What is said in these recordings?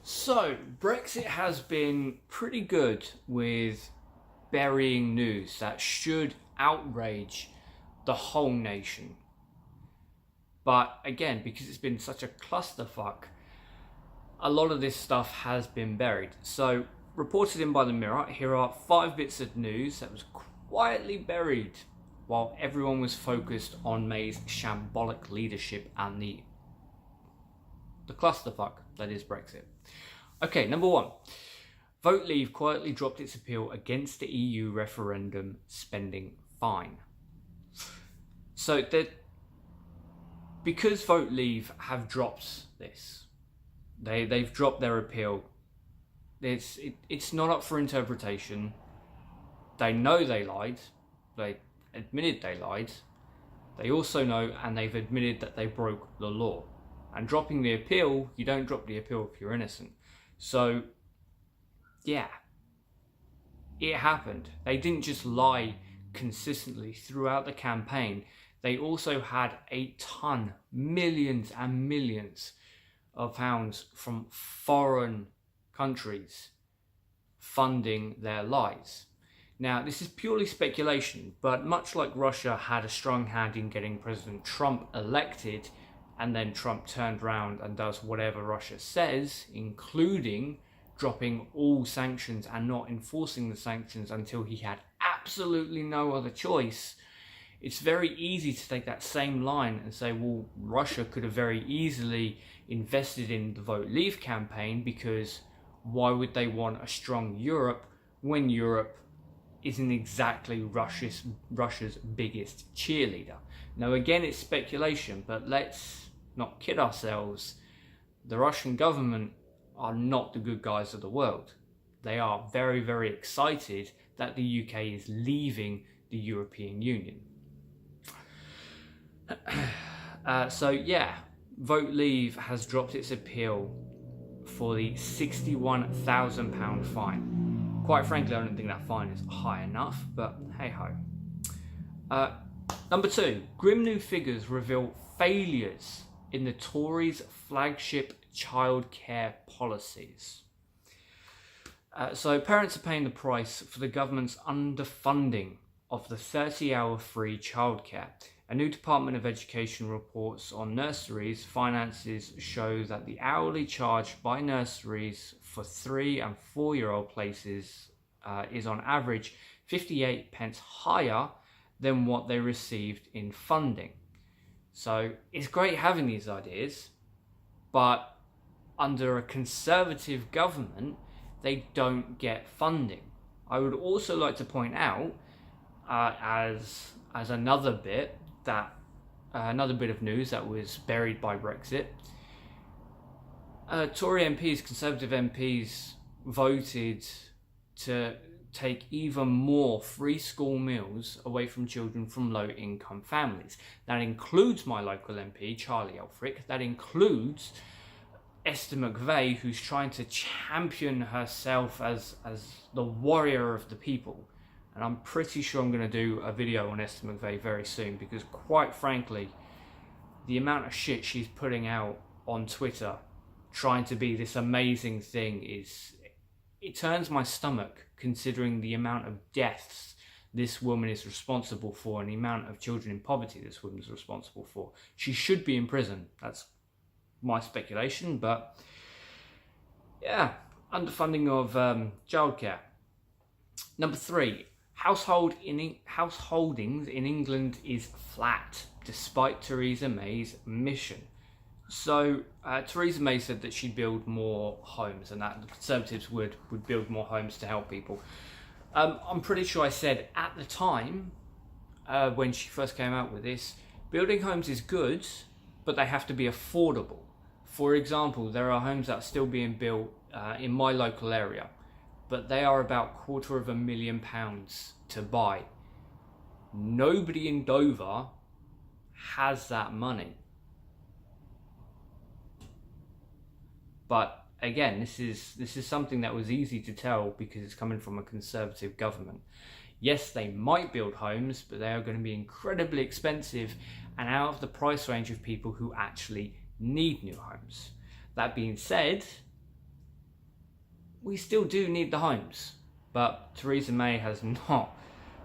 So, Brexit has been pretty good with burying news that should outrage the whole nation. But again, because it's been such a clusterfuck, a lot of this stuff has been buried. So, reported in by the Mirror, here are 5 bits of news that was quietly buried while everyone was focused on May's shambolic leadership and the clusterfuck that is Brexit. Okay, number 1. Vote Leave quietly dropped its appeal against the EU referendum spending fine. So because Vote Leave have dropped this, they've dropped their appeal. It's not up for interpretation. They know they lied. They admitted they lied. They also know, and they've admitted that they broke the law. And dropping the appeal, you don't drop the appeal if you're innocent. So, yeah, it happened. They didn't just lie consistently throughout the campaign. They also had millions and millions of pounds from foreign countries funding their lies. Now, this is purely speculation, but much like Russia had a strong hand in getting President Trump elected, and then Trump turned around and does whatever Russia says, including dropping all sanctions and not enforcing the sanctions until he had absolutely no other choice. It's very easy to take that same line and say, well, Russia could have very easily invested in the Vote Leave campaign, because why would they want a strong Europe when Europe isn't exactly Russia's biggest cheerleader? Now, again, it's speculation, but let's not kid ourselves. The Russian government are not the good guys of the world. They are very, very excited that the UK is leaving the European Union. So yeah, Vote Leave has dropped its appeal for the £61,000 fine. Quite frankly, I don't think that fine is high enough, but hey ho. Number 2, grim new figures reveal failures in the Tories' flagship childcare policies. So parents are paying the price for the government's underfunding of the 30-hour free childcare. A new Department of Education reports on nurseries' finances show that the hourly charge by nurseries for 3 and 4-year-old places is on average 58 pence higher than what they received in funding. So it's great having these ideas, but under a Conservative government, they don't get funding. I would also like to point out, as another bit of news that was buried by Brexit, Tory MPs, Conservative MPs voted to take even more free school meals away from children from low-income families. That includes my local MP, Charlie Elfrick. That includes Esther McVey, who's trying to champion herself as the warrior of the people. And I'm pretty sure I'm going to do a video on Esther McVey very soon, because quite frankly, the amount of shit she's putting out on Twitter trying to be this amazing thing it turns my stomach, considering the amount of deaths this woman is responsible for and the amount of children in poverty this woman is responsible for. She should be in prison. That's my speculation, but yeah, underfunding of childcare. Number 3, householdings in England is flat despite Theresa May's mission. So Theresa May said that she'd build more homes and that the Conservatives would build more homes to help people. I'm pretty sure I said at the time, when she first came out with this, building homes is good, but they have to be affordable. For example, there are homes that are still being built in my local area, but they are about £250,000 to buy. Nobody in Dover has that money. But again, this is something that was easy to tell because it's coming from a Conservative government. Yes, they might build homes, but they are going to be incredibly expensive and out of the price range of people who actually need new homes. That being said, we still do need the homes. But Theresa May has not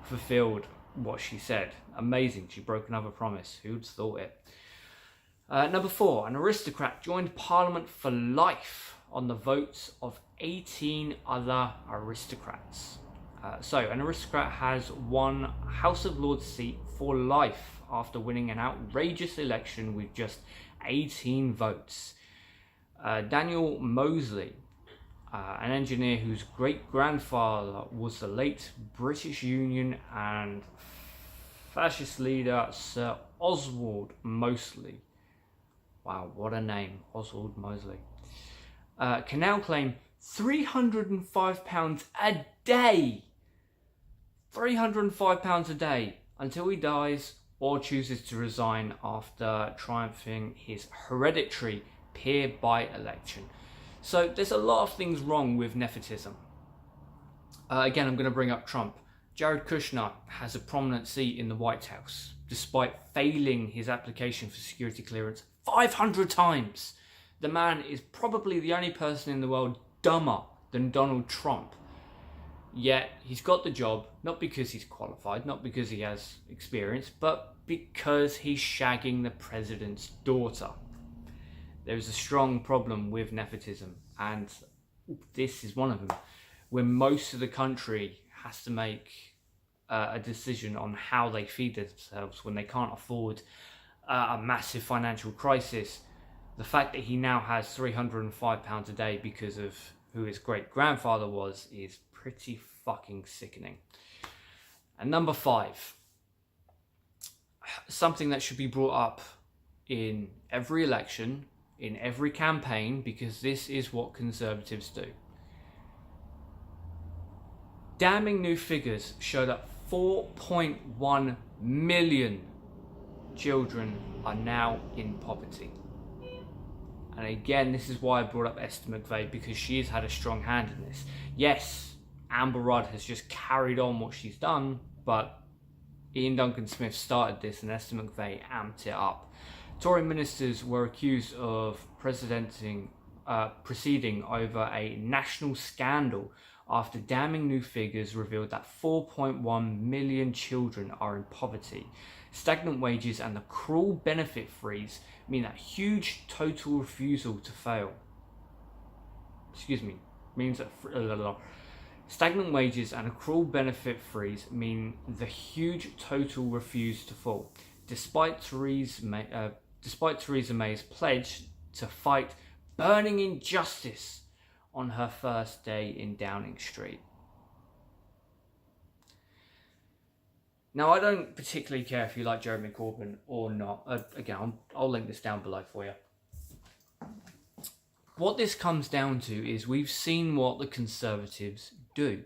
fulfilled what she said. Amazing, she broke another promise. Who'd thought it? Number 4, an aristocrat joined Parliament for life on the votes of 18 other aristocrats. So, an aristocrat has one House of Lords seat for life after winning an outrageous election with just 18 votes. Daniel Mosley, an engineer whose great-grandfather was the late British Union and fascist leader Sir Oswald Mosley. Wow, what a name, Oswald Mosley. Can now claim £305 a day. £305 a day until he dies or chooses to resign after triumphing his hereditary peer by-election. So there's a lot of things wrong with nepotism. Again, I'm going to bring up Trump. Jared Kushner has a prominent seat in the White House, despite failing his application for security clearance 500 times. The man is probably the only person in the world dumber than Donald Trump. Yet he's got the job, not because he's qualified, not because he has experience, but because he's shagging the president's daughter. There is a strong problem with nepotism, and this is one of them, where most of the country has to make a decision on how they feed themselves when they can't afford a massive financial crisis. The fact that he now has £305 a day because of who his great-grandfather was is pretty fucking sickening. And number 5, something that should be brought up in every election, in every campaign, because this is what Conservatives do. Damning new figures show that 4.1 million children are now in poverty. And again, this is why I brought up Esther McVey, because she has had a strong hand in this. Yes, Amber Rudd has just carried on what she's done, but Ian Duncan Smith started this and Esther McVey amped it up. Tory ministers were accused of proceeding over a national scandal after damning new figures revealed that 4.1 million children are in poverty. Stagnant wages and the cruel benefit freeze mean that huge total refusal to fail. Stagnant wages and a cruel benefit freeze mean the huge total refuse to fall, despite Theresa May's pledge to fight burning injustice on her first day in Downing Street. Now, I don't particularly care if you like Jeremy Corbyn or not. Again, I'll link this down below for you. What this comes down to is we've seen what the Conservatives do.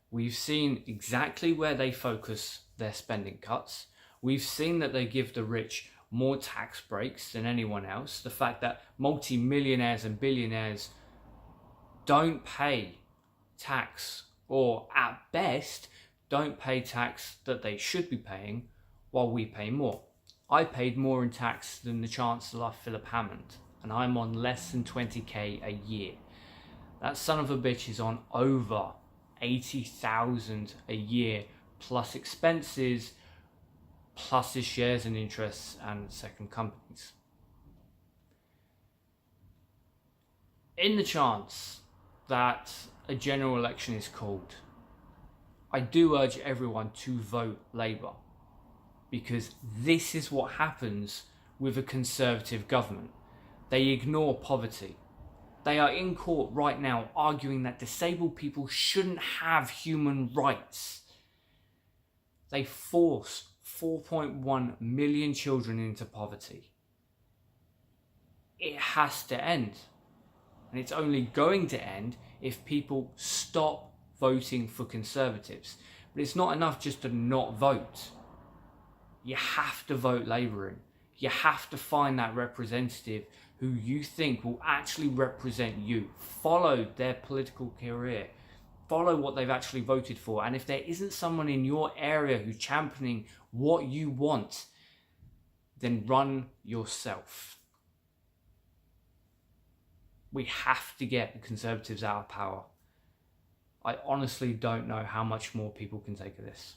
We've seen exactly where they focus their spending cuts. We've seen that they give the rich more tax breaks than anyone else. The fact that multi-millionaires and billionaires don't pay tax, or at best, don't pay tax that they should be paying, while we pay more. I paid more in tax than the Chancellor Philip Hammond, and I'm on less than 20k a year. That son of a bitch is on over 80,000 a year, plus expenses, plus his shares and interests and second companies. In the chance that a general election is called, I do urge everyone to vote Labour, because this is what happens with a Conservative government. They ignore poverty. They are in court right now arguing that disabled people shouldn't have human rights. They force 4.1 million children into poverty. It has to end. And it's only going to end if people stop voting for Conservatives. But it's not enough just to not vote. You have to vote Labour in. You have to find that representative who you think will actually represent you. Follow their political career. Follow what they've actually voted for. And if there isn't someone in your area who's championing what you want, then run yourself. We have to get the Conservatives out of power. I honestly don't know how much more people can take of this.